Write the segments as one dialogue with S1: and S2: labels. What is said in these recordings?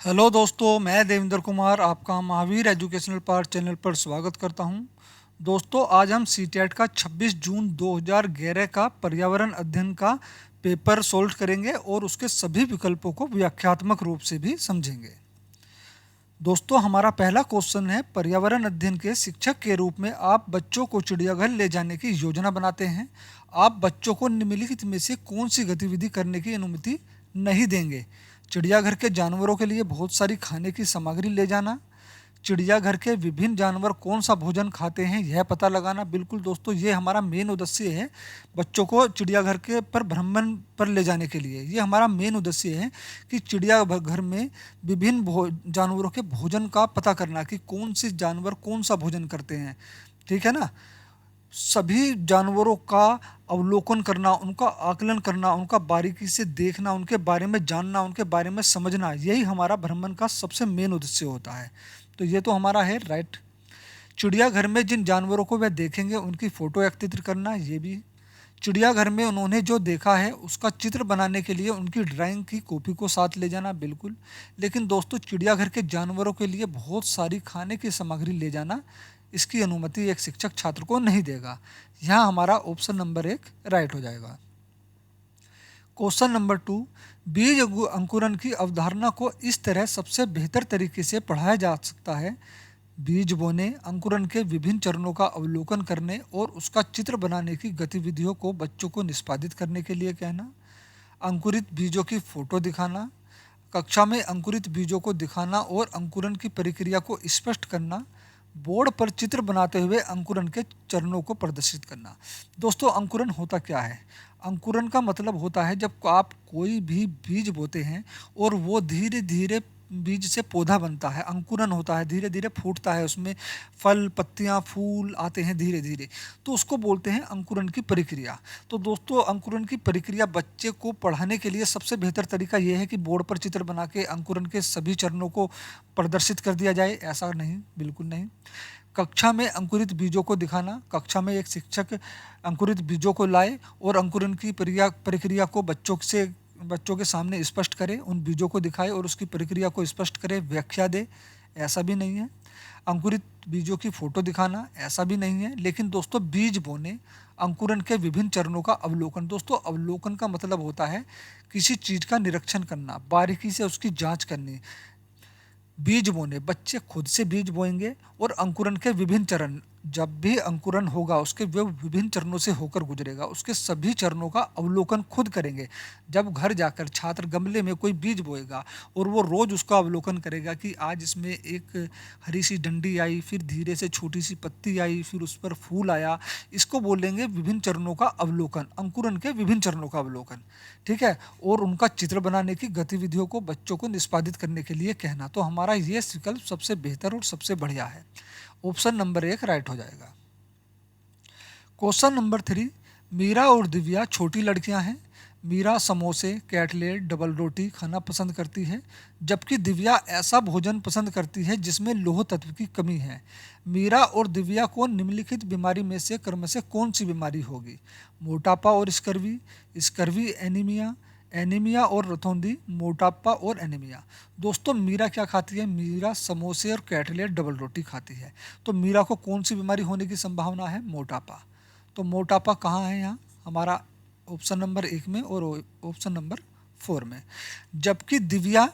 S1: Hello दोस्तों, मैं देवेंद्र कुमार आपका महावीर एजुकेशनल पार्ट चैनल पर स्वागत करता हूं। दोस्तों, आज हम सीटेट का 26 जून 2011 का पर्यावरण अध्ययन का पेपर सोल्व करेंगे और उसके सभी विकल्पों को व्याख्यात्मक रूप से भी समझेंगे। दोस्तों, हमारा पहला क्वेश्चन है, पर्यावरण अध्ययन के शिक्षक के रूप में आप बच्चों को चिड़ियाघर ले जाने की योजना बनाते हैं। आप बच्चों को निम्नलिखित में से कौन सी गतिविधि करने की अनुमति नहीं देंगे? चिड़ियाघर के जानवरों के लिए बहुत सारी खाने की सामग्री ले जाना, चिड़ियाघर के विभिन्न जानवर कौन सा भोजन खाते हैं यह पता लगाना। बिल्कुल दोस्तों, ये हमारा मेन उद्देश्य है बच्चों को चिड़ियाघर के पर भ्रमण पर ले जाने के लिए। ये हमारा मेन उद्देश्य है कि चिड़ियाघर में विभिन्न जानवरों के भोजन का पता करना कि कौन से जानवर कौन सा भोजन करते हैं। ठीक है ना। सभी जानवरों का अवलोकन करना, उनका आकलन करना, उनका बारीकी से देखना, उनके बारे में जानना, उनके बारे में समझना, यही हमारा भ्रमण का सबसे मेन उद्देश्य होता है। तो ये तो हमारा है राइट। चिड़ियाघर में जिन जानवरों को वह देखेंगे उनकी फ़ोटो एकत्रित करना, ये भी। चिड़ियाघर में उन्होंने जो देखा है उसका चित्र बनाने के लिए उनकी ड्राइंग की कॉपी को साथ ले जाना, बिल्कुल। लेकिन दोस्तों, चिड़ियाघर के जानवरों के लिए बहुत सारी खाने की सामग्री ले जाना, इसकी अनुमति एक शिक्षक छात्र को नहीं देगा। यहाँ हमारा ऑप्शन नंबर 1 राइट हो जाएगा। क्वेश्चन नंबर 2, बीज अंकुरण की अवधारणा को इस तरह सबसे बेहतर तरीके से पढ़ाया जा सकता है। बीज बोने, अंकुरण के विभिन्न चरणों का अवलोकन करने और उसका चित्र बनाने की गतिविधियों को बच्चों को निष्पादित करने के लिए कहना, अंकुरित बीजों की फोटो दिखाना, कक्षा में अंकुरित बीजों को दिखाना और अंकुरण की प्रक्रिया को स्पष्ट करना, बोर्ड पर चित्र बनाते हुए अंकुरण के चरणों को प्रदर्शित करना। दोस्तों, अंकुरण होता क्या है? अंकुरण का मतलब होता है जब आप कोई भी बीज बोते हैं और वो धीरे धीरे बीज से पौधा बनता है, अंकुरण होता है, धीरे धीरे फूटता है, उसमें फल, पत्तियां, फूल आते हैं धीरे धीरे, तो उसको बोलते हैं अंकुरण की प्रक्रिया। तो दोस्तों, अंकुरण की प्रक्रिया बच्चे को पढ़ाने के लिए सबसे बेहतर तरीका यह है कि बोर्ड पर चित्र बना के अंकुरण के सभी चरणों को प्रदर्शित कर दिया जाए। ऐसा नहीं, बिल्कुल नहीं। कक्षा में अंकुरित बीजों को दिखाना, कक्षा में एक शिक्षक अंकुरित बीजों को लाए और अंकुरण की प्रक्रिया को बच्चों के सामने स्पष्ट करे, उन बीजों को दिखाए और उसकी प्रक्रिया को स्पष्ट करे, व्याख्या दे। ऐसा भी नहीं है। अंकुरित बीजों की फोटो दिखाना, ऐसा भी नहीं है। लेकिन दोस्तों, बीज बोने, अंकुरण के विभिन्न चरणों का अवलोकन। दोस्तों, अवलोकन का मतलब होता है किसी चीज का निरीक्षण करना, बारीकी से उसकी जांच करनी। बीज बोने, बच्चे खुद से बीज बोएंगे और अंकुरण के विभिन्न चरण, जब भी अंकुरण होगा उसके वो विभिन्न चरणों से होकर गुजरेगा, उसके सभी चरणों का अवलोकन खुद करेंगे। जब घर जाकर छात्र गमले में कोई बीज बोएगा और वो रोज उसका अवलोकन करेगा कि आज इसमें एक हरी सी डंडी आई, फिर धीरे से छोटी सी पत्ती आई, फिर उस पर फूल आया, इसको बोलेंगे विभिन्न चरणों का अवलोकन, अंकुरण के विभिन्न चरणों का अवलोकन। ठीक है। और उनका चित्र बनाने की गतिविधियों को बच्चों को निष्पादित करने के लिए कहना। तो हमारा ये विकल्प सबसे बेहतर और सबसे बढ़िया है। ऑप्शन नंबर 1 राइट हो जाएगा। क्वेश्चन नंबर 3, मीरा और दिव्या छोटी लड़कियां हैं। मीरा समोसे, कटलेट, डबल रोटी खाना पसंद करती है, जबकि दिव्या ऐसा भोजन पसंद करती है जिसमें लौह तत्व की कमी है। मीरा और दिव्या को निम्नलिखित बीमारी में से क्रम से कौन सी बीमारी होगी? मोटापा और स्कर्वी, स्कर्वी एनीमिया, एनीमिया और रतौंधी, मोटापा और एनीमिया। दोस्तों, मीरा क्या खाती है? मीरा समोसे और कटलेट, डबल रोटी खाती है। तो मीरा को कौन सी बीमारी होने की संभावना है? मोटापा। तो मोटापा कहाँ है यहाँ? हमारा ऑप्शन नंबर 1 में और ऑप्शन नंबर 4 में। जबकि दिव्या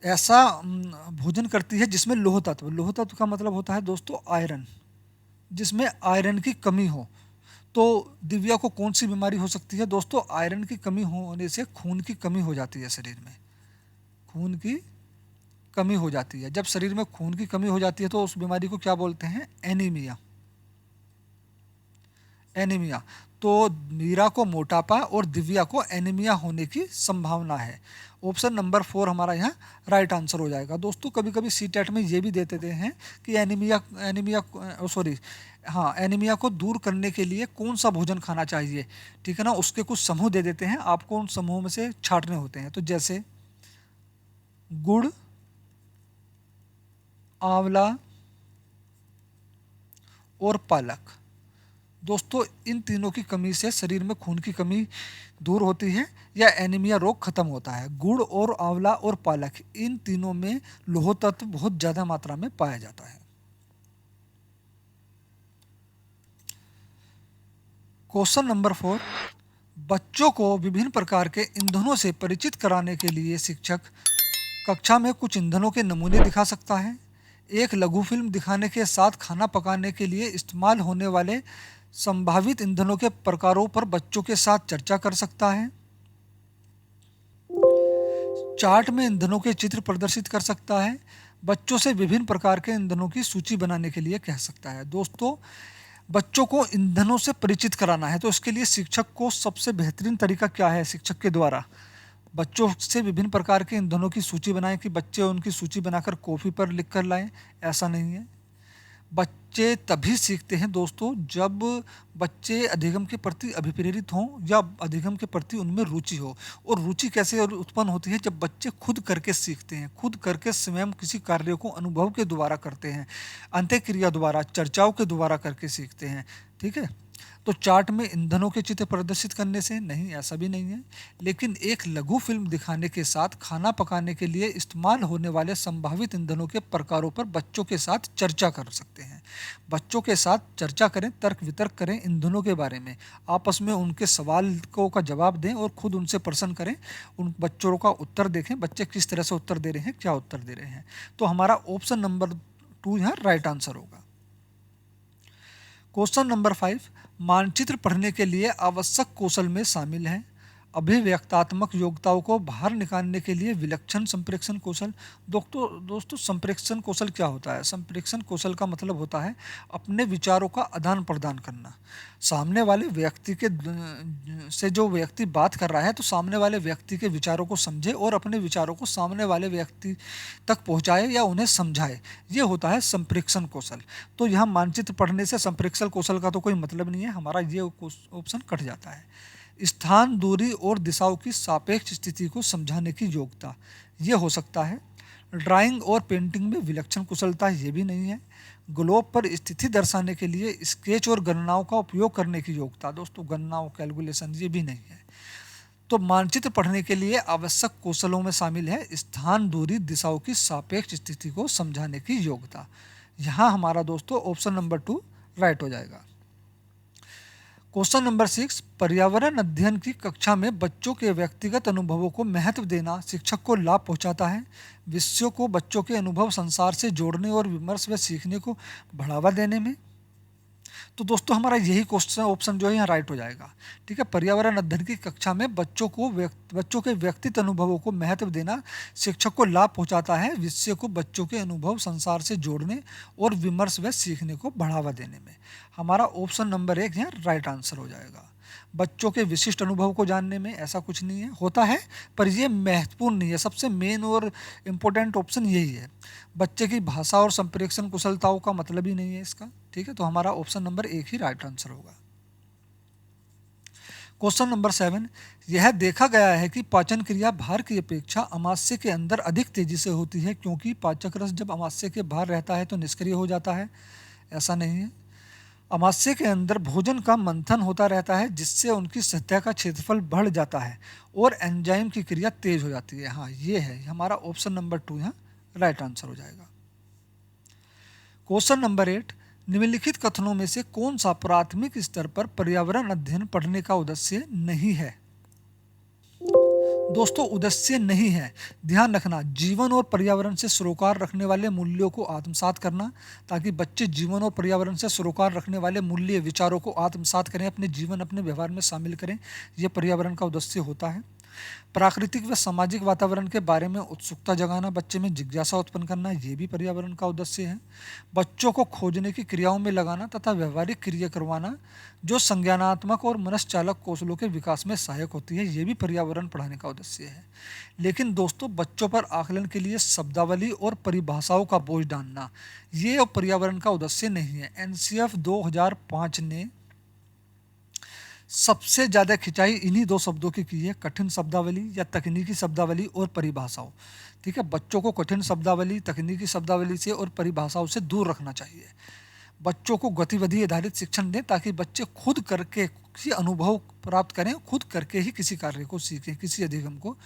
S1: ऐसा भोजन करती है जिसमें लौह तत्व, लौह तत्व का मतलब होता है दोस्तों आयरन, जिसमें आयरन की कमी हो। तो दिव्या को कौन सी बीमारी हो सकती है? दोस्तों, आयरन की कमी होने से खून की कमी हो जाती है शरीर में, खून की कमी हो जाती है। जब शरीर में खून की कमी हो जाती है तो उस बीमारी को क्या बोलते हैं? एनीमिया। एनीमिया। तो मीरा को मोटापा और दिव्या को एनीमिया होने की संभावना है। ऑप्शन नंबर 4 हमारा यहाँ राइट आंसर हो जाएगा। दोस्तों, कभी कभी सी टेट में ये भी देते हैं कि एनीमिया एनीमिया सॉरी हाँ, एनीमिया को दूर करने के लिए कौन सा भोजन खाना चाहिए। ठीक है ना, उसके कुछ समूह दे देते हैं, आपको उन समूह में से छांटने होते हैं। तो जैसे गुड़, आंवला और पालक। दोस्तों इन तीनों की कमी से शरीर में खून की कमी दूर होती है या एनीमिया रोग खत्म होता है। गुड़ और आंवला और पालक, इन तीनों में लोह तत्व बहुत ज्यादा मात्रा में पाया जाता है। क्वेश्चन नंबर 4, बच्चों को विभिन्न प्रकार के ईंधनों से परिचित कराने के लिए शिक्षक कक्षा में कुछ ईंधनों के नमूने दिखा सकता है। एक लघु फिल्म दिखाने के साथ खाना पकाने के लिए इस्तेमाल होने वाले संभावित ईंधनों के प्रकारों पर बच्चों के साथ चर्चा कर सकता है। चार्ट में ईंधनों के चित्र प्रदर्शित कर सकता है। बच्चों से विभिन्न प्रकार के ईंधनों की सूची बनाने के लिए कह सकता है। दोस्तों बच्चों को ईंधनों से परिचित कराना है तो इसके लिए शिक्षक को सबसे बेहतरीन तरीका क्या है? शिक्षक के द्वारा बच्चों से विभिन्न प्रकार के ईंधनों की सूची बनाएं कि बच्चे उनकी सूची बनाकर कॉपी पर लिख कर लाएं, ऐसा नहीं है। बच्चे तभी सीखते हैं दोस्तों जब बच्चे अधिगम के प्रति अभिप्रेरित हों या अधिगम के प्रति उनमें रुचि हो। और रुचि कैसे उत्पन्न होती है? जब बच्चे खुद करके सीखते हैं, खुद करके स्वयं किसी कार्य को अनुभव के द्वारा करते हैं, अंत्यक्रिया द्वारा, चर्चाओं के द्वारा करके सीखते हैं। ठीक है, तो चार्ट में ईंधनों के चित्र प्रदर्शित करने से नहीं, ऐसा भी नहीं है। लेकिन एक लघु फिल्म दिखाने के साथ खाना पकाने के लिए इस्तेमाल होने वाले संभावित ईंधनों के प्रकारों पर बच्चों के साथ चर्चा कर सकते हैं। बच्चों के साथ चर्चा करें, तर्क वितर्क करें ईंधनों के बारे में, आपस में उनके सवालों का जवाब दें और खुद उनसे प्रश्न करें। उन बच्चों का उत्तर देखें, बच्चे किस तरह से उत्तर दे रहे हैं, क्या उत्तर दे रहे हैं। तो हमारा ऑप्शन नंबर 2 यहाँ राइट आंसर होगा। क्वेश्चन नंबर 5, मानचित्र पढ़ने के लिए आवश्यक कौशल में शामिल है अभिव्यक्तात्मक योग्यताओं को बाहर निकालने के लिए विलक्षण संप्रेषण कौशल। दोस्तों संप्रेषण कौशल क्या होता है? संप्रेषण कौशल का मतलब होता है अपने विचारों का आदान प्रदान करना। सामने वाले व्यक्ति के से जो व्यक्ति बात कर रहा है तो सामने वाले व्यक्ति के विचारों को समझे और अपने विचारों को सामने वाले व्यक्ति तक पहुंचाए या उन्हें समझाए, ये होता है संप्रेषण कौशल। तो यहाँ मानचित्र पढ़ने से संप्रेषण कौशल का तो कोई मतलब नहीं है, हमारा ये ऑप्शन कट जाता है। स्थान, दूरी और दिशाओं की सापेक्ष स्थिति को समझाने की योग्यता, ये हो सकता है। ड्राइंग और पेंटिंग में विलक्षण कुशलता, ये भी नहीं है। ग्लोब पर स्थिति दर्शाने के लिए स्केच और गणनाओं का उपयोग करने की योग्यता, दोस्तों गणनाओं, कैलकुलेशन, ये भी नहीं है। तो मानचित्र पढ़ने के लिए आवश्यक कौशलों में शामिल है स्थान, दूरी, दिशाओं की सापेक्ष स्थिति को समझाने की योग्यता। यहाँ हमारा दोस्तों ऑप्शन नंबर 2 राइट हो जाएगा। क्वेश्चन नंबर 6, पर्यावरण अध्ययन की कक्षा में बच्चों के व्यक्तिगत अनुभवों को महत्व देना शिक्षक को लाभ पहुंचाता है। विषयों को बच्चों के अनुभव संसार से जोड़ने और विमर्श व सीखने को बढ़ावा देने में। तो दोस्तों हमारा यही क्वेश्चन ऑप्शन जो है यहाँ राइट हो जाएगा। ठीक है, पर्यावरण अध्ययन की कक्षा में बच्चों के व्यक्तिगत अनुभवों को महत्व देना शिक्षक को लाभ पहुंचाता है। विषय को बच्चों के अनुभव संसार से जोड़ने और विमर्श व सीखने को बढ़ावा देने में। हमारा ऑप्शन नंबर 1 यहाँ राइट आंसर हो जाएगा। बच्चों के विशिष्ट अनुभव को जानने में ऐसा कुछ नहीं है, होता है पर ये महत्वपूर्ण नहीं है। सबसे मेन और इम्पोर्टेंट ऑप्शन यही है। बच्चे की भाषा और संप्रेषण कुशलताओं का मतलब ही नहीं है इसका। ठीक है, तो हमारा ऑप्शन नंबर 1 ही राइट आंसर होगा। क्वेश्चन नंबर 7, यह देखा गया है कि पाचन क्रिया बाहर की अपेक्षा अमाशय के अंदर अधिक तेजी से होती है क्योंकि पाचक रस जब अमाशय के बाहर रहता है तो निष्क्रिय हो जाता है, ऐसा नहीं है। अमाशय के अंदर भोजन का मंथन होता रहता है जिससे उनकी सतह का क्षेत्रफल बढ़ जाता है और एंजाइम की क्रिया तेज हो जाती है। हाँ, ये है हमारा ऑप्शन नंबर 2 यहाँ राइट आंसर हो जाएगा। क्वेश्चन नंबर 8, निम्नलिखित कथनों में से कौन सा प्राथमिक स्तर पर पर्यावरण अध्ययन पढ़ने का उद्देश्य नहीं है? दोस्तों उद्देश्य नहीं है, ध्यान रखना, जीवन और पर्यावरण से सरोकार रखने वाले मूल्यों को आत्मसात करना, ताकि बच्चे जीवन और पर्यावरण से सरोकार रखने वाले मूल्य विचारों को आत्मसात करें, अपने जीवन अपने व्यवहार में शामिल करें, यह पर्यावरण का उद्देश्य होता है। प्राकृतिक व सामाजिक वातावरण के बारे में उत्सुकता जगाना, बच्चे में जिज्ञासा उत्पन्न करना, ये भी पर्यावरण का उद्देश्य है। बच्चों को खोजने की क्रियाओं में लगाना तथा व्यवहारिक क्रिया करवाना जो संज्ञानात्मक और मनश्चालक कौशलों के विकास में सहायक होती है, ये भी पर्यावरण पढ़ाने का उद्देश्य है। लेकिन दोस्तों बच्चों पर आकलन के लिए शब्दावली और परिभाषाओं का बोझ डालना, ये पर्यावरण का उद्देश्य नहीं है। एनसीएफ 2005 ने सबसे ज़्यादा खिंचाई इन्हीं 2 शब्दों की है, कठिन शब्दावली या तकनीकी शब्दावली और परिभाषाओं। ठीक है, बच्चों को कठिन शब्दावली, तकनीकी शब्दावली से और परिभाषाओं से दूर रखना चाहिए। बच्चों को गतिविधि आधारित शिक्षण दें ताकि बच्चे खुद करके किसी अनुभव प्राप्त करें, खुद करके ही किसी कार्य को सीखें, किसी अधिगम को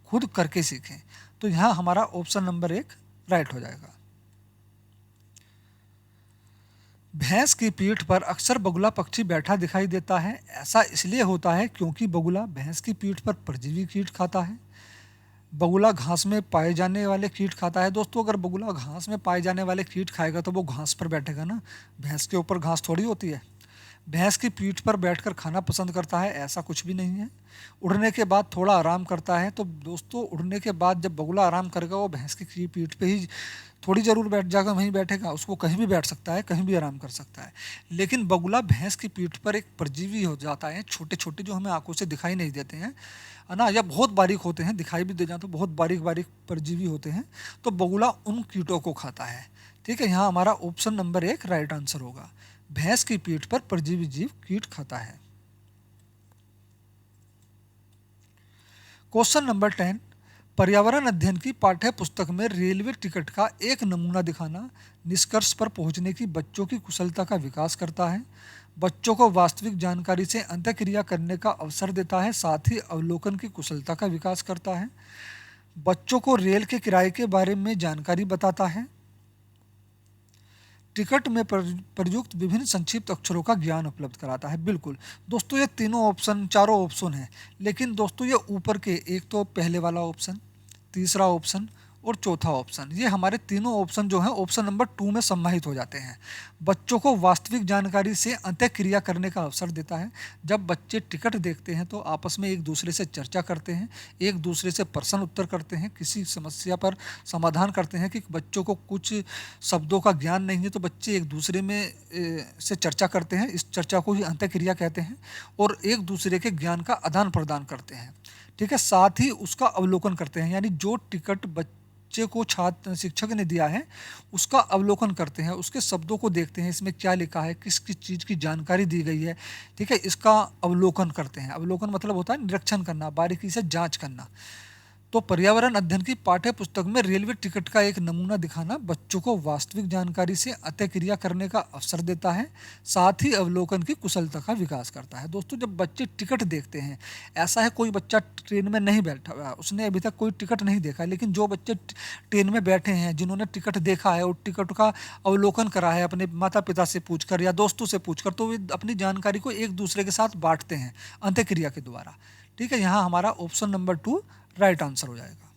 S1: खुद करके सीखें। तो यहाँ हमारा ऑप्शन नंबर 1 राइट हो जाएगा। भैंस की पीठ पर अक्सर बगुला पक्षी बैठा दिखाई देता है। ऐसा इसलिए होता है क्योंकि बगुला भैंस की पीठ पर परजीवी कीट खाता है। बगुला घास में पाए जाने वाले कीट खाता है। दोस्तों, अगर बगुला घास में पाए जाने वाले कीट खाएगा तो वो घास पर बैठेगा ना, भैंस के ऊपर घास थोड़ी होती है। भैंस की पीठ पर बैठकर खाना पसंद करता है, ऐसा कुछ भी नहीं है। उड़ने के बाद थोड़ा आराम करता है। तो दोस्तों, उड़ने के बाद जब बगुला आराम करेगा वो भैंस की पीठ पे ही थोड़ी ज़रूर बैठ जाएगा, वहीं बैठेगा। उसको कहीं भी बैठ सकता है, कहीं भी आराम कर सकता है। लेकिन बगुला भैंस की पीठ पर एक परजीवी हो जाता है, छोटे छोटे, जो हमें आंखों से दिखाई नहीं देते हैं, है ना, या बहुत बारीक होते हैं, दिखाई भी दे जाते तो बहुत बारीक बारीक परजीवी होते हैं। तो बगुला उन कीटों को खाता है। ठीक है, यहाँ हमारा ऑप्शन नंबर 1 राइट आंसर होगा। भैंस की पीठ पर परजीवी जीव कीट खाता है। क्वेश्चन नंबर 10, पर्यावरण अध्ययन की पाठ्य पुस्तक में रेलवे टिकट का एक नमूना दिखाना निष्कर्ष पर पहुंचने की बच्चों की कुशलता का विकास करता है, बच्चों को वास्तविक जानकारी से अंतःक्रिया करने का अवसर देता है, साथ ही अवलोकन की कुशलता का विकास करता है, बच्चों को रेल के किराए के बारे में जानकारी बताता है, टिकट में प्रयुक्त विभिन्न संक्षिप्त अक्षरों का ज्ञान उपलब्ध कराता है। बिल्कुल दोस्तों, ये तीनों ऑप्शन, चारों ऑप्शन हैं, लेकिन दोस्तों ये ऊपर के, एक तो पहले वाला ऑप्शन, तीसरा ऑप्शन और चौथा ऑप्शन, ये हमारे तीनों ऑप्शन जो हैं ऑप्शन नंबर 2 में सम्मानित हो जाते हैं। बच्चों को वास्तविक जानकारी से अंतःक्रिया करने का अवसर देता है। जब बच्चे टिकट देखते हैं तो आपस में एक दूसरे से चर्चा करते हैं, एक दूसरे से प्रश्न उत्तर करते हैं, किसी समस्या पर समाधान करते हैं। कि बच्चों को कुछ शब्दों का ज्ञान नहीं है तो बच्चे एक दूसरे में से चर्चा करते हैं, इस चर्चा को ही अंतःक्रिया कहते हैं, और एक दूसरे के ज्ञान का आदान प्रदान करते हैं। ठीक है, साथ ही उसका अवलोकन करते हैं, यानी जो टिकट बच्चे को छात्र शिक्षक ने दिया है उसका अवलोकन करते हैं, उसके शब्दों को देखते हैं, इसमें क्या लिखा है, किस किस चीज़ की जानकारी दी गई है। ठीक है, इसका अवलोकन करते हैं। अवलोकन मतलब होता है निरीक्षण करना, बारीकी से जांच करना। तो पर्यावरण अध्ययन की पाठ्य पुस्तक में रेलवे टिकट का एक नमूना दिखाना बच्चों को वास्तविक जानकारी से अंतःक्रिया करने का अवसर देता है, साथ ही अवलोकन की कुशलता का विकास करता है। दोस्तों, जब बच्चे टिकट देखते हैं, ऐसा है कोई बच्चा ट्रेन में नहीं बैठा हुआ, उसने अभी तक कोई टिकट नहीं देखा, लेकिन जो बच्चे ट्रेन में बैठे हैं, जिन्होंने टिकट देखा है और टिकट का अवलोकन करा है अपने माता पिता से पूछकर या दोस्तों से पूछकर, तो वे अपनी जानकारी को एक दूसरे के साथ बांटते हैं अंतःक्रिया के द्वारा। ठीक है, यहाँ हमारा ऑप्शन नंबर 2 राइट आंसर हो जाएगा।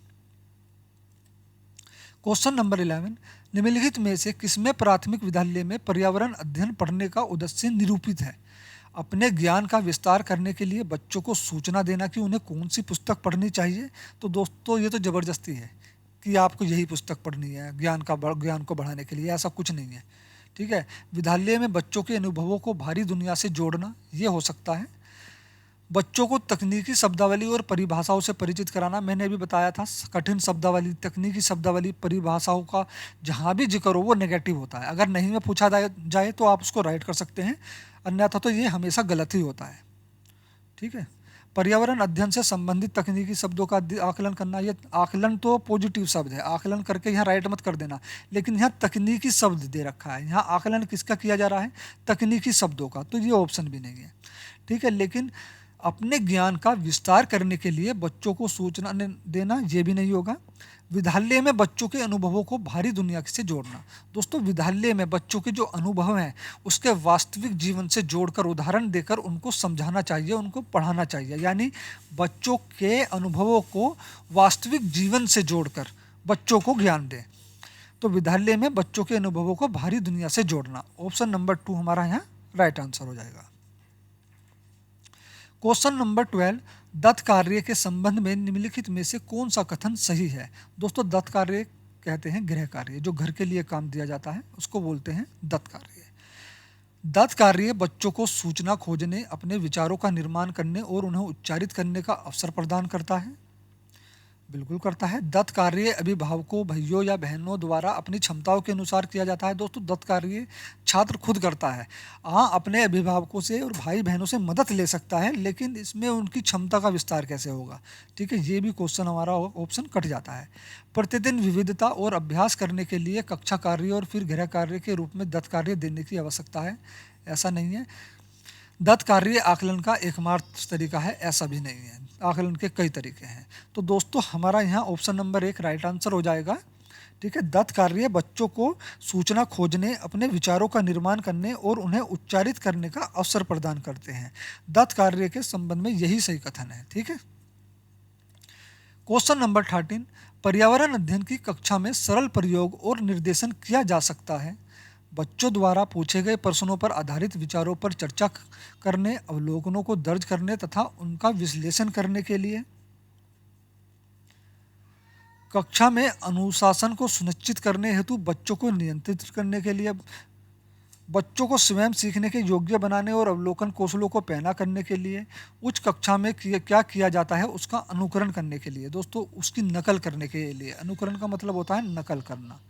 S1: क्वेश्चन नंबर 11, निम्नलिखित में से किसमें प्राथमिक विद्यालय में पर्यावरण अध्ययन पढ़ने का उद्देश्य निरूपित है? अपने ज्ञान का विस्तार करने के लिए बच्चों को सूचना देना कि उन्हें कौन सी पुस्तक पढ़नी चाहिए। तो दोस्तों, ये तो ज़बरदस्ती है कि आपको यही पुस्तक पढ़नी है ज्ञान को बढ़ाने के लिए, ऐसा कुछ नहीं है। ठीक है, विद्यालय में बच्चों के अनुभवों को बाहरी दुनिया से जोड़ना, ये हो सकता है। बच्चों को तकनीकी शब्दावली और परिभाषाओं से परिचित कराना, मैंने अभी बताया था, कठिन शब्दावली, तकनीकी शब्दावली, परिभाषाओं का जहाँ भी जिक्र हो वो नेगेटिव होता है। अगर नहीं में पूछा जाए तो आप उसको राइट कर सकते हैं, अन्यथा तो ये हमेशा गलत ही होता है। ठीक है, पर्यावरण अध्ययन से संबंधित तकनीकी शब्दों का आकलन करना, ये आकलन तो पॉजिटिव शब्द है, आकलन करके यहाँ राइट मत कर देना, लेकिन यहाँ तकनीकी शब्द दे रखा है, यहाँ आकलन किसका किया जा रहा है? तकनीकी शब्दों का, तो ये ऑप्शन भी नहीं है। ठीक है, लेकिन अपने ज्ञान का विस्तार करने के लिए बच्चों को सूचना देना, ये भी नहीं होगा। विद्यालय में बच्चों के अनुभवों को बाहरी दुनिया से जोड़ना, दोस्तों विद्यालय में बच्चों के जो अनुभव हैं उसके वास्तविक जीवन से जोड़कर उदाहरण देकर उनको समझाना चाहिए, उनको पढ़ाना चाहिए, यानी बच्चों के अनुभवों को वास्तविक जीवन से जोड़कर बच्चों को ज्ञान दें। तो विद्यालय में बच्चों के अनुभवों को बाहरी दुनिया से जोड़ना, ऑप्शन नंबर 2 हमारा यहाँ राइट आंसर हो जाएगा। क्वेश्चन नंबर 12, दत्त कार्य के संबंध में निम्नलिखित में से कौन सा कथन सही है? दोस्तों, दत्त कार्य कहते हैं गृह कार्य, जो घर के लिए काम दिया जाता है उसको बोलते हैं दत्त कार्य। दत्त कार्य बच्चों को सूचना खोजने, अपने विचारों का निर्माण करने और उन्हें उच्चारित करने का अवसर प्रदान करता है। बिल्कुल करता है। दत्त कार्य अभिभावकों, भाइयों या बहनों द्वारा अपनी क्षमताओं के अनुसार किया जाता है। दोस्तों, दत्त कार्य छात्र खुद करता है। हाँ, अपने अभिभावकों से और भाई बहनों से मदद ले सकता है, लेकिन इसमें उनकी क्षमता का विस्तार कैसे होगा? ठीक है, ये भी क्वेश्चन हमारा ऑप्शन कट जाता है। प्रतिदिन विविधता और अभ्यास करने के लिए कक्षा कार्य और फिर गृह कार्य के रूप में दत्त कार्य देने की आवश्यकता है, ऐसा नहीं है। दत्त कार्य आकलन का एकमात्र तरीका है, ऐसा भी नहीं है। आकलन के कई तरीके हैं। तो दोस्तों, हमारा यहाँ ऑप्शन नंबर 1 राइट आंसर हो जाएगा। ठीक है, दत्त कार्य बच्चों को सूचना खोजने, अपने विचारों का निर्माण करने और उन्हें उच्चारित करने का अवसर प्रदान करते हैं। दत्त कार्य के संबंध में यही सही कथन है। ठीक है। क्वेश्चन नंबर 13, पर्यावरण अध्ययन की कक्षा में सरल प्रयोग और निर्देशन किया जा सकता है। बच्चों द्वारा पूछे गए प्रश्नों पर आधारित विचारों पर चर्चा करने, अवलोकनों को दर्ज करने तथा उनका विश्लेषण करने के लिए। कक्षा में अनुशासन को सुनिश्चित करने हेतु बच्चों को नियंत्रित करने के लिए। बच्चों को स्वयं सीखने के योग्य बनाने और अवलोकन कौशलों को पैना करने के लिए। उच्च कक्षा में क्या किया जाता है, उसका अनुकरण करने के लिए। दोस्तों, उसकी नकल करने के लिए। अनुकरण का मतलब होता है नकल करना।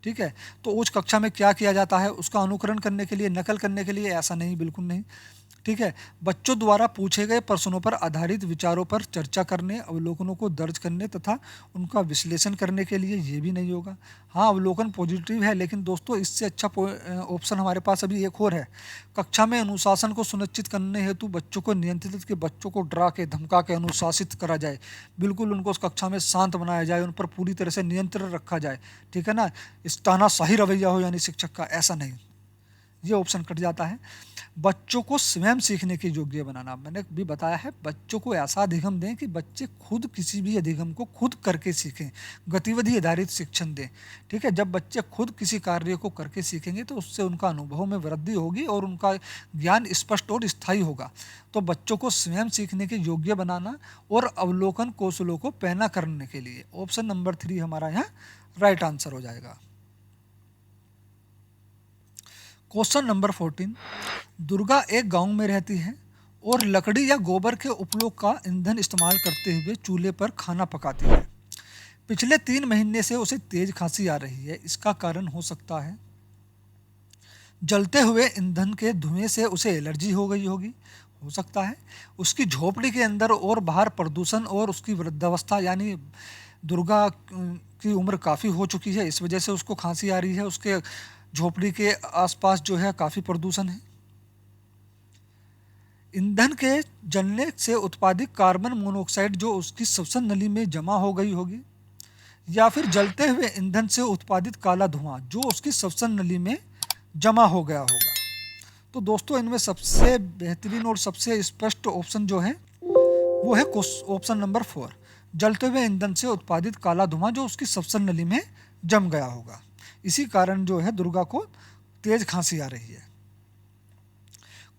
S1: ठीक है, तो उच्च कक्षा में क्या किया जाता है, उसका अनुकरण करने के लिए, नकल करने के लिए, ऐसा नहीं, बिल्कुल नहीं। ठीक है, बच्चों द्वारा पूछे गए प्रश्नों पर आधारित विचारों पर चर्चा करने, अवलोकनों को दर्ज करने तथा उनका विश्लेषण करने के लिए, ये भी नहीं होगा। हाँ, अवलोकन पॉजिटिव है, लेकिन दोस्तों इससे अच्छा ऑप्शन हमारे पास अभी एक और है। कक्षा में अनुशासन को सुनिश्चित करने हेतु बच्चों को नियंत्रित, के बच्चों को डरा के धमका के अनुशासित करा जाए। बिल्कुल उनको उस कक्षा में शांत बनाया जाए, उन पर पूरी तरह से नियंत्रण रखा जाए। ठीक है ना, इस तानाशाही रवैया हो यानी शिक्षक का, ऐसा नहीं, ये ऑप्शन कट जाता है। बच्चों को स्वयं सीखने के योग्य बनाना, मैंने भी बताया है, बच्चों को ऐसा अधिगम दें कि बच्चे खुद किसी भी अधिगम को खुद करके सीखें। गतिविधि आधारित शिक्षण दें। ठीक है, जब बच्चे खुद किसी कार्य को करके सीखेंगे तो उससे उनका अनुभव में वृद्धि होगी और उनका ज्ञान स्पष्ट और स्थायी होगा। तो बच्चों को स्वयं सीखने के योग्य बनाना और अवलोकन कौशलों को पैना करने के लिए ऑप्शन नंबर 3 हमारा यहाँ राइट आंसर हो जाएगा। क्वेश्चन नंबर 14, दुर्गा एक गांव में रहती है और लकड़ी या गोबर के उपयोग का ईंधन इस्तेमाल करते हुए चूल्हे पर खाना पकाती है। पिछले 3 महीने से उसे तेज खांसी आ रही है। इसका कारण हो सकता है जलते हुए ईंधन के धुएं से उसे एलर्जी हो गई होगी, हो सकता है उसकी झोपड़ी के अंदर और बाहर प्रदूषण और उसकी वृद्धावस्था, यानी दुर्गा की उम्र काफ़ी हो चुकी है, इस वजह से उसको खांसी आ रही है। उसके झोपड़ी के आसपास जो है काफ़ी प्रदूषण है। ईंधन के जलने से उत्पादित कार्बन मोनोऑक्साइड जो उसकी श्वसन नली में जमा हो गई होगी, या फिर जलते हुए ईंधन से उत्पादित काला धुआं जो उसकी श्वसन नली में जमा हो गया होगा। तो दोस्तों, इनमें सबसे बेहतरीन और सबसे स्पष्ट ऑप्शन जो है वो है ऑप्शन नंबर 4, जलते हुए ईंधन से उत्पादित काला धुआं जो उसकी श्वसन नली में जम गया होगा। इसी कारण जो है दुर्गा को तेज खांसी आ रही है।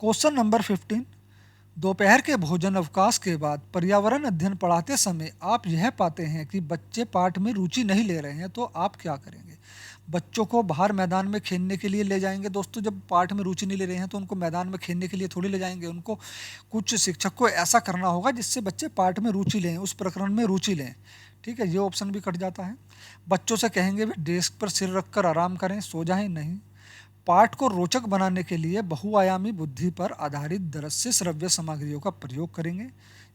S1: क्वेश्चन नंबर 15, दोपहर के भोजन अवकाश के बाद पर्यावरण अध्ययन पढ़ाते समय आप यह पाते हैं कि बच्चे पाठ में रुचि नहीं ले रहे हैं, तो आप क्या करेंगे? बच्चों को बाहर मैदान में खेलने के लिए ले जाएंगे। दोस्तों, जब पाठ में रुचि नहीं ले रहे हैं तो उनको मैदान में खेलने के लिए थोड़ी ले जाएंगे। उनको कुछ शिक्षक को ऐसा करना होगा जिससे बच्चे पाठ में रुचि लें, उस प्रकरण में रुचि लें। ठीक है, ये ऑप्शन भी कट जाता है। बच्चों से कहेंगे वे डेस्क पर सिर रखकर आराम करें, सो जाएं, नहीं। पाठ को रोचक बनाने के लिए बहुआयामी बुद्धि पर आधारित दृश्य श्रव्य सामग्रियों का प्रयोग करेंगे,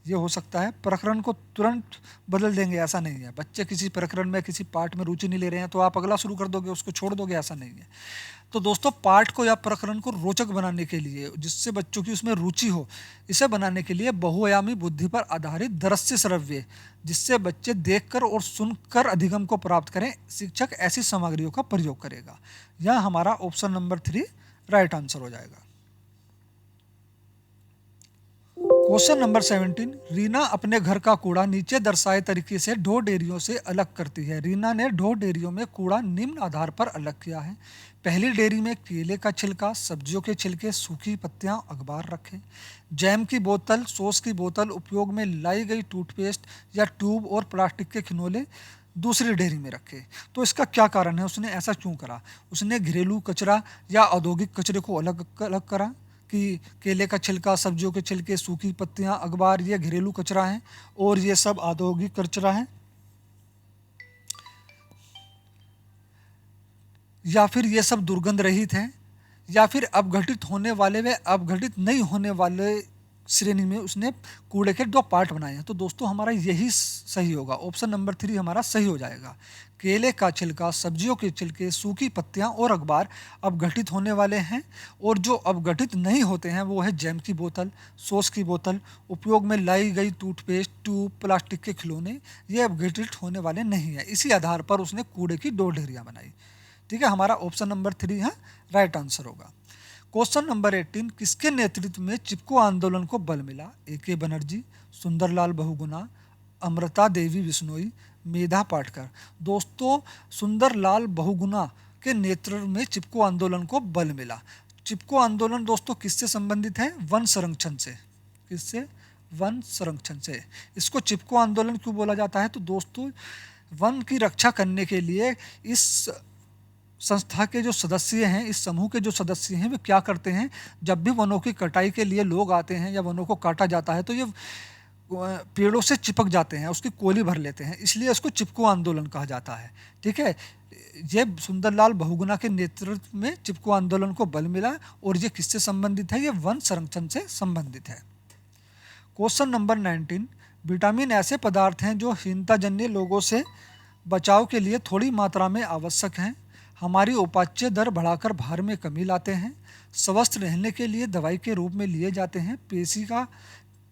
S1: ये हो सकता है। प्रकरण को तुरंत बदल देंगे, ऐसा नहीं है। बच्चे किसी प्रकरण में किसी पाठ में रुचि नहीं ले रहे हैं तो आप अगला शुरू कर दोगे, उसको छोड़ दोगे, ऐसा नहीं है। तो दोस्तों, पाठ को या प्रकरण को रोचक बनाने के लिए, जिससे बच्चों की उसमें रुचि हो, इसे बनाने के लिए बहुआयामी बुद्धि पर आधारित दृश्य श्रव्य, जिससे बच्चे देखकर और सुनकर अधिगम को प्राप्त करें, शिक्षक ऐसी सामग्रियों का प्रयोग करेगा। यह हमारा ऑप्शन नंबर 3 राइट आंसर हो जाएगा। क्वेश्चन नंबर 17, रीना अपने घर का कूड़ा नीचे दर्शाए तरीके से ढो डेरियों से अलग करती है। रीना ने ढो डेरियों में कूड़ा निम्न आधार पर अलग किया है। पहली डेयरी में केले का छिलका, सब्जियों के छिलके, सूखी पत्तियां, अखबार रखे। जैम की बोतल, सॉस की बोतल, उपयोग में लाई गई टूथपेस्ट या ट्यूब और प्लास्टिक के खिलौने दूसरी डेयरी में रखे। तो इसका क्या कारण है, उसने ऐसा क्यों करा? उसने घरेलू कचरा या औद्योगिक कचरे को अलग अलग करा, कि केले का छिलका, सब्जियों के छिलके, सूखी पत्तियां, अखबार ये घरेलू कचरा है और ये सब औद्योगिक कचरा है, या फिर ये सब दुर्गंध रहित है, या फिर अपघटित होने वाले व अपघटित नहीं होने वाले श्रेणी में उसने कूड़े के दो पार्ट बनाए हैं। तो दोस्तों हमारा यही सही होगा, ऑप्शन नंबर 3 हमारा सही हो जाएगा। केले का छिलका, सब्जियों के छिलके, सूखी पत्तियां और अखबार अपघटित होने वाले हैं, और जो अपघटित नहीं होते हैं वो है जैम की बोतल, सॉस की बोतल, उपयोग में लाई गई टूथपेस्ट, ट्यूब, प्लास्टिक के खिलौने, ये अपघटित होने वाले नहीं है। इसी आधार पर उसने कूड़े की 2 ढेरियां बनाई। ठीक है, हमारा ऑप्शन नंबर 3 है राइट आंसर होगा। क्वेश्चन नंबर 18, किसके नेतृत्व में चिपको आंदोलन को बल मिला? A.K. बनर्जी, सुंदरलाल बहुगुणा, अमृता देवी बिश्नोई, मेधा पाटकर। दोस्तों सुंदरलाल बहुगुणा के नेतृत्व में चिपको आंदोलन को बल मिला। चिपको आंदोलन दोस्तों किससे संबंधित है? वन संरक्षण से। किससे? वन संरक्षण से। इसको चिपको आंदोलन क्यों बोला जाता है? तो दोस्तों वन की रक्षा करने के लिए इस संस्था के जो सदस्य हैं, इस समूह के जो सदस्य हैं, वे क्या करते हैं, जब भी वनों की कटाई के लिए लोग आते हैं या वनों को काटा जाता है तो ये पेड़ों से चिपक जाते हैं, उसकी कोली भर लेते हैं, इसलिए इसको चिपको आंदोलन कहा जाता है। ठीक है, ये सुंदरलाल बहुगुणा के नेतृत्व में चिपको आंदोलन को बल मिला, और ये किससे संबंधित है? ये वन संरक्षण से संबंधित है। क्वेश्चन नंबर 19, विटामिन ऐसे पदार्थ हैं जो हीनताजन्य रोगों से बचाव के लिए थोड़ी मात्रा में आवश्यक हैं, हमारी उपाच्य दर बढ़ाकर भार में कमी लाते हैं, स्वस्थ रहने के लिए दवाई के रूप में लिए जाते हैं, पेशी का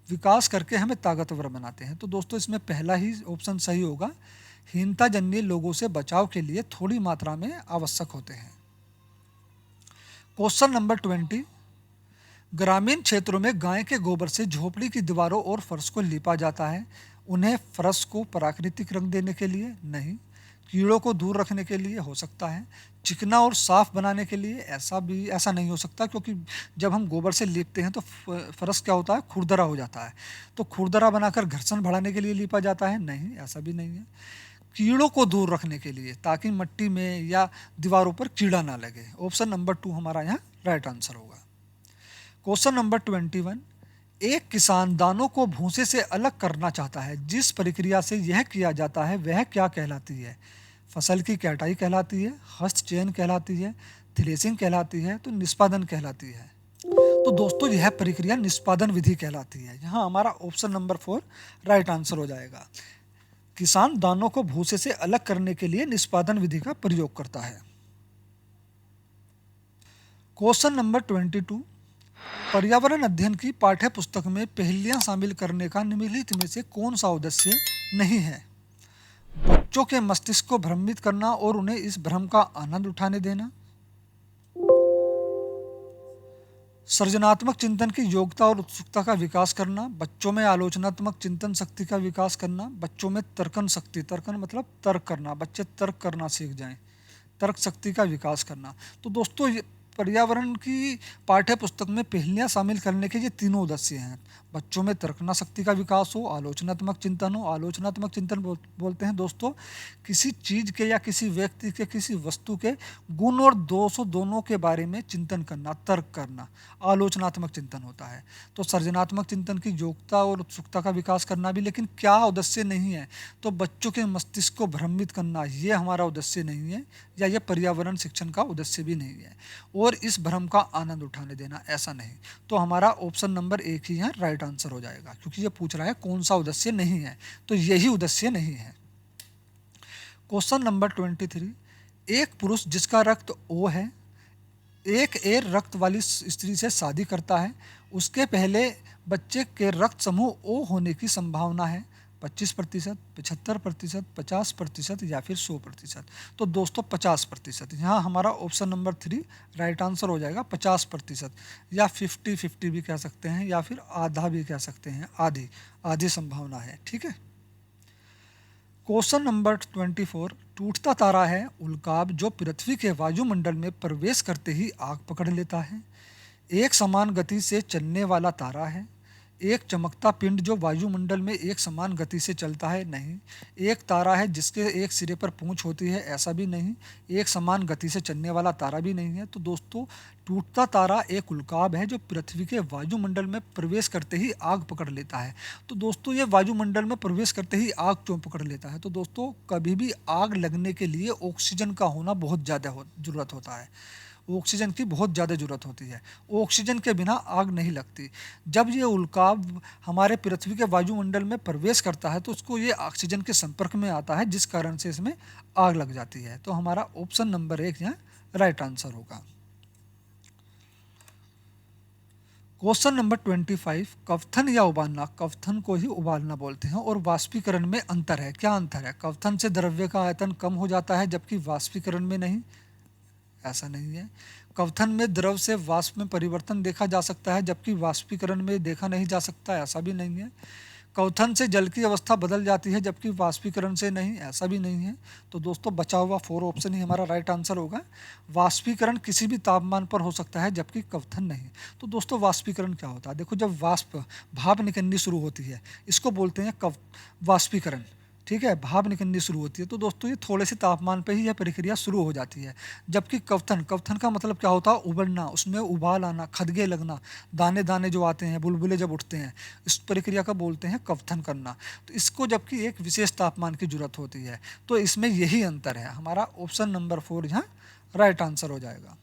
S1: विकास करके हमें ताकतवर बनाते हैं। तो दोस्तों इसमें पहला ही ऑप्शन सही होगा, हीनताजन्य लोगों से बचाव के लिए थोड़ी मात्रा में आवश्यक होते हैं। क्वेश्चन नंबर 20, ग्रामीण क्षेत्रों में गाय के गोबर से झोपड़ी की दीवारों और फर्श को लीपा जाता है, उन्हें फर्श को प्राकृतिक रंग देने के लिए? नहीं। कीड़ों को दूर रखने के लिए? हो सकता है। चिकना और साफ बनाने के लिए? ऐसा नहीं हो सकता, क्योंकि जब हम गोबर से लीपते हैं तो फर्श क्या होता है? खुरदरा हो जाता है। तो खुरदरा बनाकर घर्षण बढ़ाने के लिए लीपा जाता है? नहीं, ऐसा भी नहीं है। कीड़ों को दूर रखने के लिए, ताकि मिट्टी में या दीवारों पर कीड़ा ना लगे। ऑप्शन नंबर 2 हमारा यहाँ राइट आंसर होगा। क्वेश्चन नंबर 21, एक किसान दानों को भूसे से अलग करना चाहता है, जिस प्रक्रिया से यह किया जाता है वह क्या कहलाती है? फसल की कटाई कहलाती है, हस्त चयन कहलाती है, थ्रेसिंग कहलाती है, तो निष्पादन कहलाती है। तो दोस्तों यह प्रक्रिया निष्पादन विधि कहलाती है। यहाँ हमारा ऑप्शन नंबर 4 राइट आंसर हो जाएगा। किसान दानों को भूसे से अलग करने के लिए निष्पादन विधि का प्रयोग करता है। क्वेश्चन नंबर 22, पर्यावरण अध्ययन की पाठ्य पुस्तक में पहेलियां शामिल करने का निम्नलिखित में से कौन सा उद्देश्य नहीं है? बच्चों के मस्तिष्क को भ्रमित करना और उन्हें इस भ्रम का आनंद उठाने देना, सृजनात्मक चिंतन की योग्यता और उत्सुकता का विकास करना, बच्चों में आलोचनात्मक चिंतन शक्ति का विकास करना, बच्चों में तर्कन शक्ति, तर्कन मतलब तर्क करना, बच्चे तर्क करना सीख जाएं, तर्क शक्ति का विकास करना। तो दोस्तों पर्यावरण की पाठ्य पुस्तक में पहेलियां शामिल करने के ये तीनों उद्देश्य हैं। बच्चों में तर्कना शक्ति का विकास हो, आलोचनात्मक चिंतन हो। आलोचनात्मक चिंतन बोलते हैं दोस्तों किसी चीज के या किसी व्यक्ति के, किसी वस्तु के गुण और दोषों दोनों के बारे में चिंतन करना, तर्क करना आलोचनात्मक चिंतन होता है। तो सृजनात्मक चिंतन की योग्यता और उत्सुकता का विकास करना भी, लेकिन क्या उद्देश्य नहीं है? तो बच्चों के मस्तिष्क को भ्रमित करना, ये हमारा उद्देश्य नहीं है, या ये पर्यावरण शिक्षण का उद्देश्य भी नहीं है। और इस भ्रम का आनंद उठाने देना, ऐसा नहीं। तो हमारा ऑप्शन नंबर 1 ही यहाँ राइट आंसर हो जाएगा, क्योंकि ये पूछ रहा है कौन सा उद्देश्य नहीं है, तो यही उद्देश्य नहीं है। क्वेश्चन नंबर 23, एक पुरुष जिसका रक्त O है एक ए रक्त वाली स्त्री से शादी करता है, उसके पहले बच्चे के रक्त समूह O होने की संभावना है 25%, 75%, 50% या फिर 100%। तो दोस्तों 50%, यहाँ हमारा ऑप्शन नंबर 3 राइट आंसर हो जाएगा। 50% या 50-50 भी कह सकते हैं, या फिर आधा भी कह सकते हैं, आधी संभावना है। ठीक है। क्वेश्चन नंबर 24, टूटता तारा है उल्काब जो पृथ्वी के वायुमंडल में प्रवेश करते ही आग पकड़ लेता है, एक समान गति से चलने वाला तारा है, एक चमकता पिंड जो वायुमंडल में एक समान गति से चलता है? नहीं। एक तारा है जिसके एक सिरे पर पूंछ होती है? ऐसा भी नहीं। एक समान गति से चलने वाला तारा भी नहीं है। तो दोस्तों, टूटता तारा एक उल्काब है जो पृथ्वी के वायुमंडल में प्रवेश करते ही आग पकड़ लेता है। तो दोस्तों, ये वायुमंडल में प्रवेश करते ही आग क्यों पकड़ लेता है? तो दोस्तों, कभी भी आग लगने के लिए ऑक्सीजन का होना बहुत ज़्यादा ज़रूरत होता है। ऑक्सीजन की बहुत ज़्यादा ज़रूरत होती है। ऑक्सीजन के बिना आग नहीं लगती। जब ये उल्काब हमारे पृथ्वी के वायुमंडल में प्रवेश करता है तो उसको ये ऑक्सीजन के संपर्क में आता है, जिस कारण से इसमें आग लग जाती है। तो हमारा ऑप्शन नंबर 1 यहाँ राइट आंसर होगा। क्वेश्चन नंबर 25, कवथन या उबालना। कवथन को ही उबालना बोलते हैं और वाष्पीकरण में अंतर है। क्या अंतर है? कवथन से द्रव्य का आयतन कम हो जाता है जबकि वाष्पीकरण में नहीं। ऐसा नहीं है। कवथन में द्रव से वाष्प में परिवर्तन देखा जा सकता है जबकि वाष्पीकरण में देखा नहीं जा सकता। ऐसा भी नहीं है। कवथन से जल की अवस्था बदल जाती है जबकि वाष्पीकरण से नहीं। ऐसा भी नहीं है। तो दोस्तों, बचा हुआ 4 ऑप्शन ही हमारा राइट आंसर होगा। वाष्पीकरण किसी भी तापमान पर हो सकता है जबकि कवथन नहीं। तो दोस्तों, वाष्पीकरण क्या होता है? देखो, जब भाप निकलनी शुरू होती है, इसको बोलते हैं वाष्पीकरण। ठीक है, भाप निकलनी शुरू होती है। तो दोस्तों, ये थोड़े से तापमान पे ही यह प्रक्रिया शुरू हो जाती है। जबकि कवथन का मतलब क्या होता है? उबलना, उसमें उबाल आना, खदगे लगना, दाने दाने जो आते हैं, बुलबुले जब उठते हैं, इस प्रक्रिया का बोलते हैं कवथन करना। तो इसको जबकि एक विशेष तापमान की जरूरत होती है। तो इसमें यही अंतर है। हमारा ऑप्शन नंबर 4 यहाँ राइट आंसर हो जाएगा।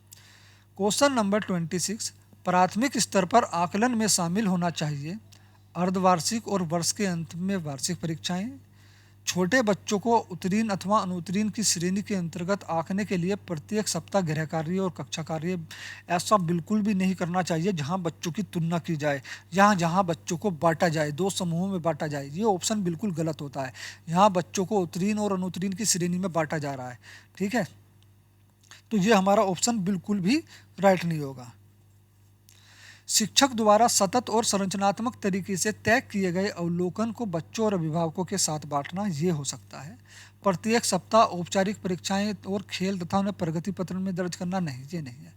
S1: क्वेश्चन नंबर 26, प्राथमिक स्तर पर आकलन में शामिल होना चाहिए अर्धवार्षिक और वर्ष के अंत में वार्षिक परीक्षाएं। छोटे बच्चों को उत्तीर्ण अथवा अनुत्तीर्ण की श्रेणी के अंतर्गत आंकने के लिए प्रत्येक सप्ताह गृह कार्य और कक्षा कार्य। ऐसा बिल्कुल भी नहीं करना चाहिए जहां बच्चों की तुलना की जाए, जहां बच्चों को बांटा जाए, 2 समूहों में बांटा जाए। ये ऑप्शन बिल्कुल गलत होता है। यहाँ बच्चों को उत्तीर्ण और अनुत्तीर्ण की श्रेणी में बांटा जा रहा है। ठीक है, तो ये हमारा ऑप्शन बिल्कुल भी राइट नहीं होगा। शिक्षक द्वारा सतत और संरचनात्मक तरीके से तय किए गए अवलोकन को बच्चों और अभिभावकों के साथ बांटना, ये हो सकता है। प्रत्येक सप्ताह औपचारिक परीक्षाएं और खेल तथा उन्हें प्रगति पत्र में दर्ज करना, नहीं, ये नहीं है।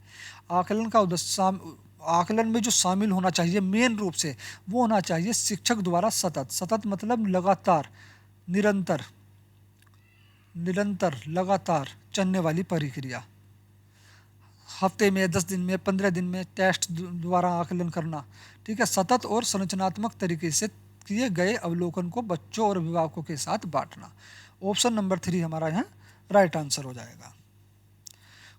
S1: आकलन का उद्देश्य, आकलन में जो शामिल होना चाहिए मेन रूप से, वो होना चाहिए शिक्षक द्वारा सतत मतलब लगातार, निरंतर लगातार चलने वाली प्रक्रिया। हफ्ते में, 10 दिन में, 15 दिन में टेस्ट द्वारा आकलन करना। ठीक है, सतत और संरचनात्मक तरीके से किए गए अवलोकन को बच्चों और अभिभावकों के साथ बांटना। ऑप्शन नंबर 3 हमारा यहाँ राइट आंसर हो जाएगा।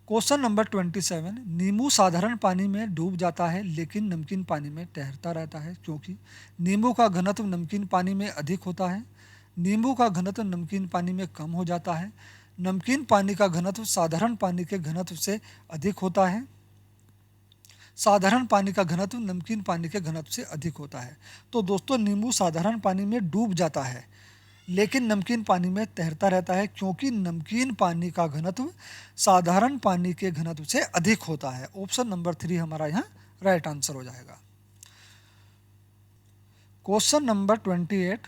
S1: क्वेश्चन नंबर 27, नींबू साधारण पानी में डूब जाता है लेकिन नमकीन पानी में तैरता रहता है क्योंकि नींबू का घनत्व नमकीन पानी में अधिक होता है, नींबू का घनत्व नमकीन पानी में कम हो जाता है, नमकीन पानी का घनत्व साधारण पानी के घनत्व से अधिक होता है, साधारण पानी का घनत्व नमकीन पानी के घनत्व से अधिक होता है। तो दोस्तों, नींबू साधारण पानी में डूब जाता है लेकिन नमकीन पानी में तैरता रहता है क्योंकि नमकीन पानी का घनत्व साधारण पानी के घनत्व से अधिक होता है। ऑप्शन नंबर 3 हमारा यहाँ राइट आंसर हो जाएगा। क्वेश्चन नंबर 28,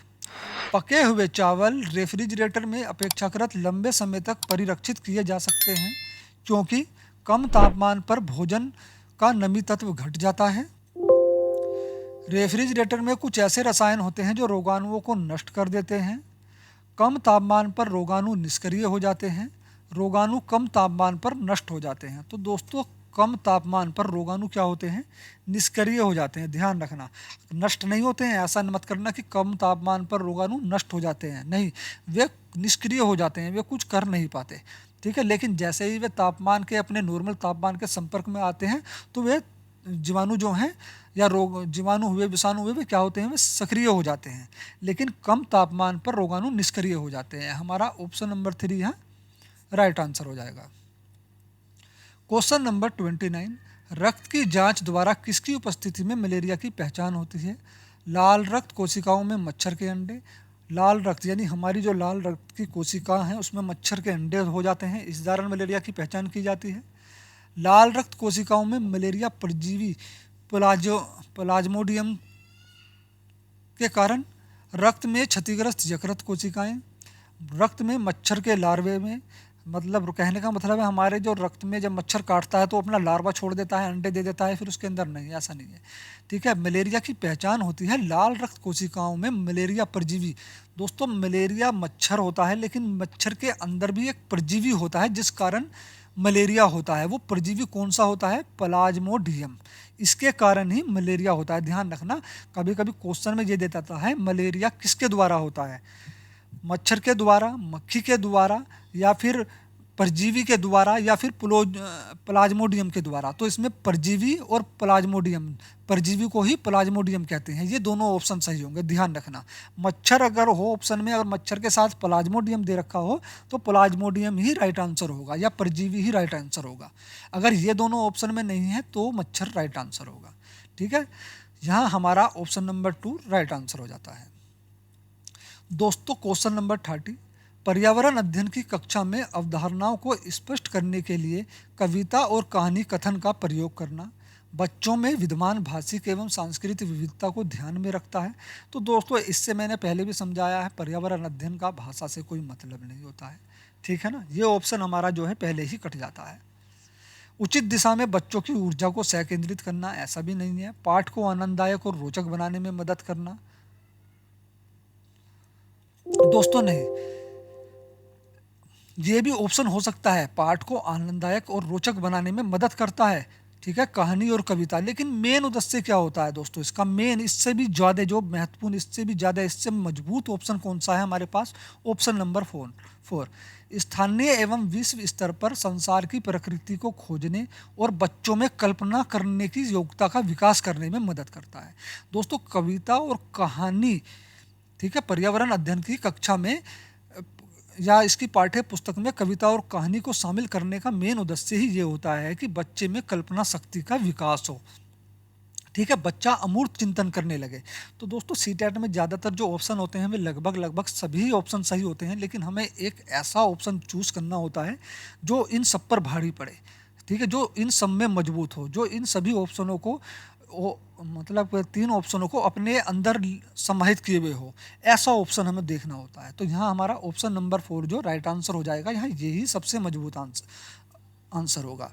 S1: पके हुए चावल रेफ्रिजरेटर में अपेक्षाकृत लंबे समय तक परिरक्षित किए जा सकते हैं क्योंकि कम तापमान पर भोजन का नमी तत्व घट जाता है। रेफ्रिजरेटर में कुछ ऐसे रसायन होते हैं जो रोगाणुओं को नष्ट कर देते हैं। कम तापमान पर रोगाणु निष्क्रिय हो जाते हैं। रोगाणु कम तापमान पर नष्ट हो जाते हैं। तो दोस्तों, कम तापमान पर रोगाणु क्या होते हैं? निष्क्रिय हो जाते हैं। ध्यान रखना, नष्ट नहीं होते हैं। ऐसा मत करना कि कम तापमान पर रोगाणु नष्ट हो जाते हैं, नहीं, वे निष्क्रिय हो जाते हैं, वे कुछ कर नहीं पाते। ठीक है, लेकिन जैसे ही वे तापमान के, अपने नॉर्मल तापमान के संपर्क में आते हैं तो वे जीवाणु जो हैं या जीवाणु हुए, विषाणु हुए, वे क्या होते हैं? वे सक्रिय हो जाते हैं। लेकिन कम तापमान पर रोगाणु निष्क्रिय हो जाते हैं। हमारा ऑप्शन नंबर 3 यहाँ राइट आंसर हो जाएगा। क्वेश्चन नंबर 29, रक्त की जांच द्वारा किसकी उपस्थिति में मलेरिया की पहचान होती है? लाल रक्त कोशिकाओं में मच्छर के अंडे। लाल रक्त यानी हमारी जो लाल रक्त की कोशिका हैं उसमें मच्छर के अंडे हो जाते हैं, इस दौरान मलेरिया की पहचान की जाती है। लाल रक्त कोशिकाओं में मलेरिया परजीवी प्लाज्मोडियम के कारण रक्त में क्षतिग्रस्त यकृत कोशिकाएं, रक्त में मच्छर के लार्वे में मतलब कहने का मतलब है हमारे जो रक्त में जब मच्छर काटता है तो अपना लार्वा छोड़ देता है, अंडे दे देता है, फिर उसके अंदर नहीं, ऐसा नहीं है। ठीक है, मलेरिया की पहचान होती है लाल रक्त कोशिकाओं में मलेरिया परजीवी। दोस्तों मलेरिया मच्छर होता है, लेकिन मच्छर के अंदर भी एक परजीवी होता है जिस कारण मलेरिया होता है। वो परजीवी कौन सा होता है? प्लाज्मोडियम। इसके कारण ही मलेरिया होता है, ध्यान रखना। कभी कभी क्वेश्चन में ये देता है मलेरिया किसके द्वारा होता है, मच्छर के द्वारा, मक्खी के द्वारा, या फिर परजीवी के द्वारा, या फिर प्लाज्मोडियम के द्वारा। तो इसमें परजीवी और प्लाज्मोडियम, परजीवी को ही प्लाज्मोडियम कहते हैं। ये दोनों ऑप्शन सही होंगे, ध्यान रखना। मच्छर अगर हो ऑप्शन में, अगर मच्छर के साथ प्लाज्मोडियम दे रखा हो तो प्लाज्मोडियम ही राइट आंसर होगा, या परजीवी ही राइट आंसर होगा। अगर ये दोनों ऑप्शन में नहीं है तो मच्छर राइट आंसर होगा। ठीक है, यहाँ हमारा ऑप्शन नंबर 2 राइट आंसर हो जाता है। दोस्तों क्वेश्चन नंबर 30, पर्यावरण अध्ययन की कक्षा में अवधारणाओं को स्पष्ट करने के लिए कविता और कहानी कथन का प्रयोग करना बच्चों में विद्यमान भाषिक एवं सांस्कृतिक विविधता को ध्यान में रखता है। तो दोस्तों इससे मैंने पहले भी समझाया है, पर्यावरण अध्ययन का भाषा से कोई मतलब नहीं होता है। ठीक है ना, ये ऑप्शन हमारा जो है पहले ही कट जाता है। उचित दिशा में बच्चों की ऊर्जा को संकेंद्रित करना, ऐसा भी नहीं है। पाठ को आनंददायक और रोचक बनाने में मदद करना, दोस्तों नहीं, ये भी ऑप्शन हो सकता है। पाठ को आनंददायक और रोचक बनाने में मदद करता है, ठीक है, कहानी और कविता। लेकिन मेन उद्देश्य क्या होता है दोस्तों इसका? मेन, इससे भी ज़्यादा जो महत्वपूर्ण, इससे भी ज़्यादा, इससे मजबूत ऑप्शन कौन सा है हमारे पास? Option number 4। स्थानीय एवं विश्व स्तर पर संसार की प्रकृति को खोजने और बच्चों में कल्पना करने की योग्यता का विकास करने में मदद करता है। दोस्तों कविता और कहानी, ठीक है, पर्यावरण अध्ययन की कक्षा में या इसकी पाठ्य पुस्तक में कविता और कहानी को शामिल करने का मेन उद्देश्य ही ये होता है कि बच्चे में कल्पना शक्ति का विकास हो। ठीक है, बच्चा अमूर्त चिंतन करने लगे। तो दोस्तों सीटेट में ज़्यादातर जो ऑप्शन होते हैं वे लगभग सभी ऑप्शन सही होते हैं, लेकिन हमें एक ऐसा ऑप्शन चूज करना होता है जो इन सब पर भारी पड़े। ठीक है, जो इन सब में मजबूत हो, जो इन सभी ऑप्शनों को मतलब 3 ऑप्शनों को अपने अंदर समाहित किए हुए हो, ऐसा ऑप्शन हमें देखना होता है। तो यहाँ हमारा ऑप्शन नंबर 4 जो राइट आंसर हो जाएगा, यहाँ यही सबसे मजबूत आंसर होगा।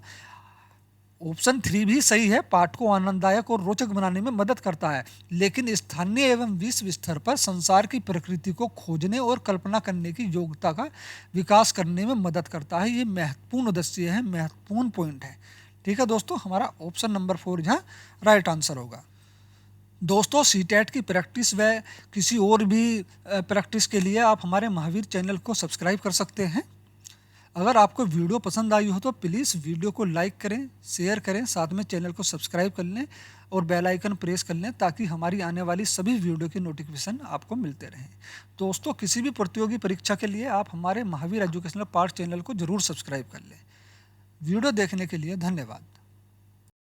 S1: ऑप्शन 3 भी सही है, पाठ को आनंददायक और रोचक बनाने में मदद करता है, लेकिन स्थानीय एवं विश्व स्तर पर संसार की प्रकृति को खोजने और कल्पना करने की योग्यता का विकास करने में मदद करता है। ये महत्वपूर्ण उद्देश्य है, महत्वपूर्ण पॉइंट है। ठीक है दोस्तों, हमारा ऑप्शन नंबर 4 यहाँ राइट आंसर होगा। दोस्तों सीटेट की प्रैक्टिस व किसी और भी प्रैक्टिस के लिए आप हमारे महावीर चैनल को सब्सक्राइब कर सकते हैं। अगर आपको वीडियो पसंद आई हो तो प्लीज़ वीडियो को लाइक करें, शेयर करें, साथ में चैनल को सब्सक्राइब कर लें और बेल आइकन प्रेस कर लें, ताकि हमारी आने वाली सभी वीडियो की नोटिफिकेशन आपको मिलते रहें। दोस्तों किसी भी प्रतियोगी परीक्षा के लिए आप हमारे महावीर एजुकेशनल पार्ट चैनल को जरूर सब्सक्राइब कर लें। वीडियो देखने के लिए धन्यवाद।